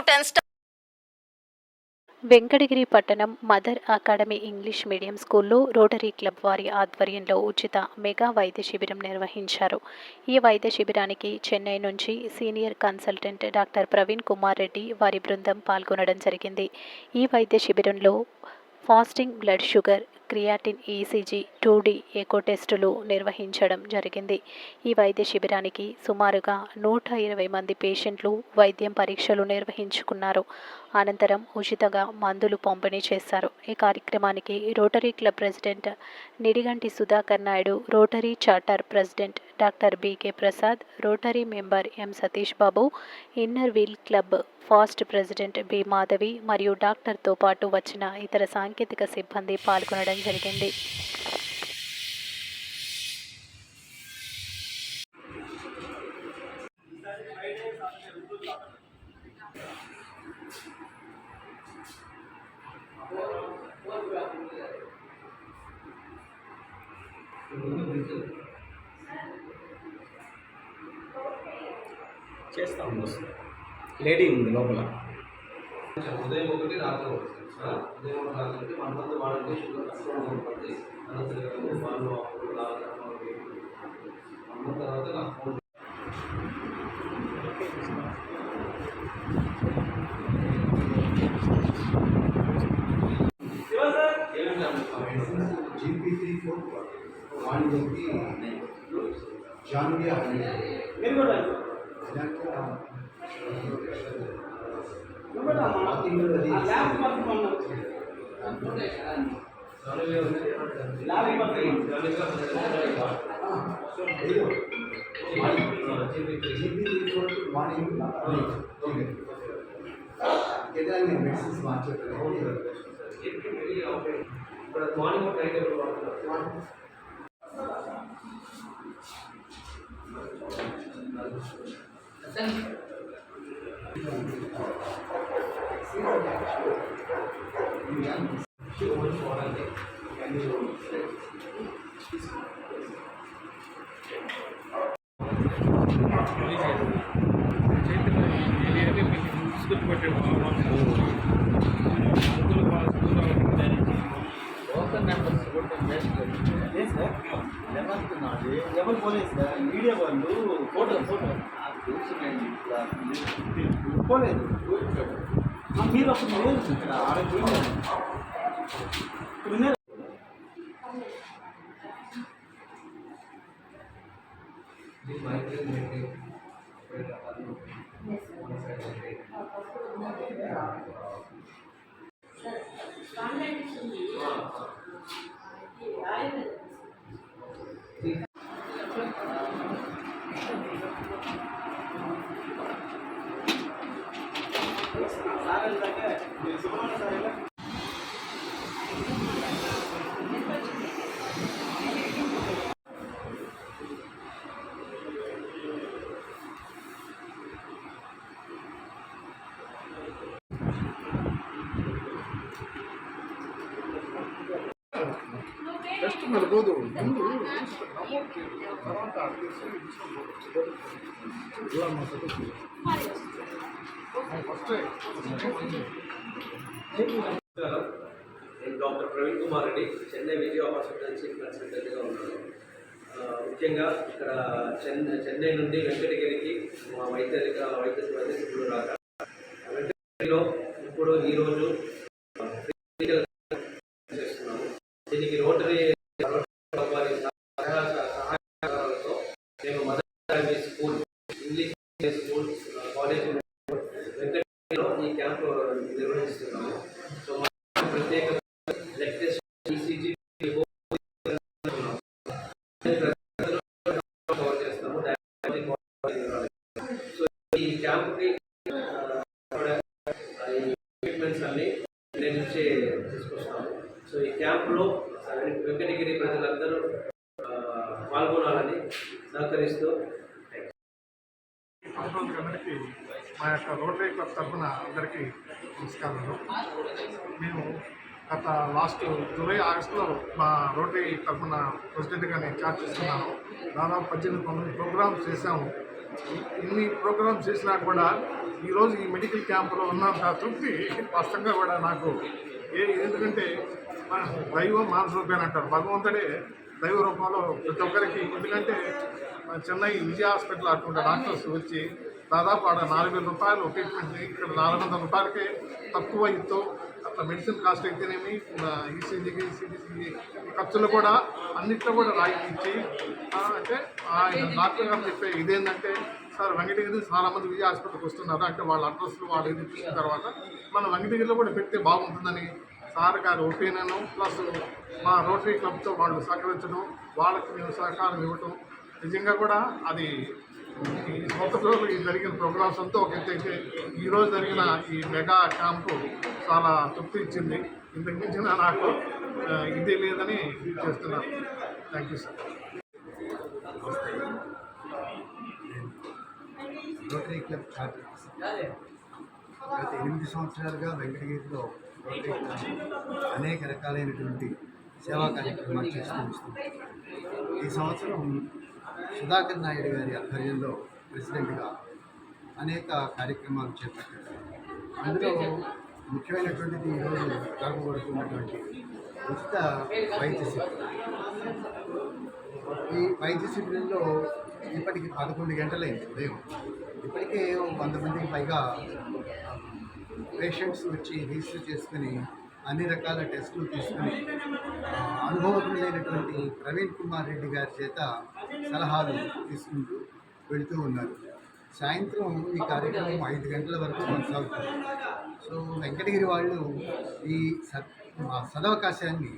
10 వెంకటగిరి పట్టణం mother academy English medium స్కూల్లో rotary club వారి ఆధ్వర్యంలో ఉచిత మెగా వైద్య శిబిరం నిర్వహించారు. ఈ వైద్య శిబిరానికి చెన్నై నుంచి senior consultant doctor Praveen Kumar Reddy వారి బృందం పాల్గొనడం జరిగింది. ఈ వైద్య శిబిరంలో fasting blood sugar, creatinine, ECG, 2D echo టెస్టులు నిర్వహించడం జరిగింది. ఈ వైద్య శిబిరానికి సుమారుగా 120 మంది పేషెంట్లు వైద్యం పరీక్షలు నిర్వహించుకున్నారు. అనంతరం ఉచితంగా మందులు పంపిణీ చేశారు. ఈ కార్యక్రమానికి rotary club president Nidiganti Sudhakar Naidu, rotary charter president doctor BK Prasad, rotary member M Satish Babu, inner wheel club past president B Madhavi మరియు డాక్టర్తో పాటు వచ్చిన ఇతర సాంకేతిక సిబ్బంది పాల్గొనడం జరిగింది. చేస్తాం లేడీ ఉంది లోపల. ఉదయం ఒకటి రాత్రి ఒకటి ఉదయం ఒకటి రాత్రి 1 మంత్ వాడంటే షుగర్ తక్కువ ఉంటుంది. అనంతరం వాళ్ళు అప్పుడు అన్న తర్వాత నాకు ఫోన్ GP34 వాడికి జాన్వియా మెడిసిన్స్ మార్చారు. మార్నింగ్ నైట్ ఎవరు పోలేదు సార్, మీడియా వాళ్ళు ఫోటో పోలేదు. మీరు అప్పుడు లేదు ఇక్కడ ఆడపోయినారు. ಬೆಸ್ಟ್ ಮಾಡ್ಬೋದು. నేను డాక్టర్ ప్రవీణ్ కుమార్ రెడ్డి, చెన్నై విజయ హాస్పిటల్ చీఫ్ కన్సల్టెంట్గా ఉన్నాను. ముఖ్యంగా ఇక్కడ చెన్నై నుండి వెంకటగిరికి మా వైద్య సిబ్బంది రాక వెంకటగిరిలో ఇప్పుడు ఈరోజు చేస్తున్నాము. దీనికి రోటరీ వారి సహాయకాలతో మేము mother academy school English school college వెంకటగిరిలో ఈ క్యాంపు నిర్వహిస్తున్నాము. సో ప్రత్యేక బ్లడ్ టెస్ట్, ఈసీజీ కవర్ చేస్తాము. సో ఈ క్యాంప్కి ఎక్విప్మెంట్స్ అన్ని నేను నుంచే తీసుకొస్తాము. సో ఈ క్యాంప్లో వెంకటగిరి ప్రజలందరూ పాల్గొనాలని సహకరిస్తూ అందరికీ మా యొక్క రోటరీ క్లబ్ తరఫున అందరికీ నమస్కారాలు. మేము గత లాస్ట్ జూలై ఆగస్టులో మా రోటరీ తరఫున ప్రెసిడెంట్గా నేను చార్జ్ చేస్తున్నాను. దాదాపు 18-19 ప్రోగ్రామ్స్ చేశాము. ఇన్ని ప్రోగ్రామ్స్ చేసినా కూడా ఈరోజు ఈ మెడికల్ క్యాంపులో ఉన్నంత తృప్తి వాస్తవంగా కూడా నాకు ఎందుకంటే దైవం మానస రూపేణ అంటారు, భగవంతుడే దైవ రూపంలో ప్రతి ఒక్కరికి. ఎందుకంటే చెన్నై విజయ హాస్పిటల్ అటువంటి డాక్టర్స్ వచ్చి దాదాపు ఆడ 4,000 రూపాయలు ట్రీట్మెంట్, ఇక్కడ 400 రూపాయలకే తక్కువ ఇస్తూ అట్లా మెడిసిన్ కాస్ట్ అయితేనేమి, ఈసీజీకి సిటీసీకి ఖర్చులు కూడా అన్నిట్లో కూడా రాయితీ ఇచ్చి అంటే ఆయన డాక్టర్ గారు చెప్పే ఇదేంటంటే, సార్ వెంకటగిరి చాలామంది విజయ హాస్పిటల్కి వస్తున్నారు అంటే వాళ్ళ అడ్రస్లు వాళ్ళు ఇది చూసిన తర్వాత మనం వెంకటగిరిలో కూడా పెడితే బాగుంటుందని సార్ గారి ఒపీనియన్, ప్లస్ మా రోటరీ క్లబ్తో వాళ్ళు సహకరించడం, వాళ్ళకి మేము సహకారం ఇవ్వటం, నిజంగా కూడా అది ఈ సంవత్సరంలో ఈ జరిగిన ప్రోగ్రామ్స్ అంతా ఒక ఎత్తు అయితే ఈరోజు జరిగిన ఈ మెగా క్యాంపు చాలా తృప్తి ఇచ్చింది. ఇంతకు మించిన నాకు ఇది లేదని చేస్తున్నాను. Thank you sir. Rotary club గత 8 సంవత్సరాలుగా వెంకటగిరిలో రోటరీ క్లబ్ అనేక రకాలైనటువంటి సేవా కార్యక్రమాలు చేస్తూ వస్తుంది. ఈ సంవత్సరం సుధాకర్ నాయుడు గారి ఆధ్వర్యంలో ప్రెసిడెంట్గా అనేక కార్యక్రమాలు చేపట్టారు. అందులో ముఖ్యమైనటువంటిది ఈరోజు జరగబడుతున్నటువంటి ఉచిత వైద్య శిబిరం. ఈ వైద్య శిబిరంలో ఇప్పటికి 11 గంటలైంది ఉదయం. ఇప్పటికే 100 మందికి పైగా పేషెంట్స్ వచ్చి రిజిస్టర్ చేసుకుని అన్ని రకాల టెస్టులు తీసుకుని అనుభవజ్ఞులైనటువంటి ప్రవీణ్ కుమార్ రెడ్డి గారి చేత సలహాలు తీసుకుంటూ వెళుతూ ఉన్నారు. సాయంత్రం ఈ కార్యక్రమం 5 గంటల వరకు కొనసాగుతుంది. సో వెంకటగిరి వాళ్ళు ఈ సదవకాశాన్ని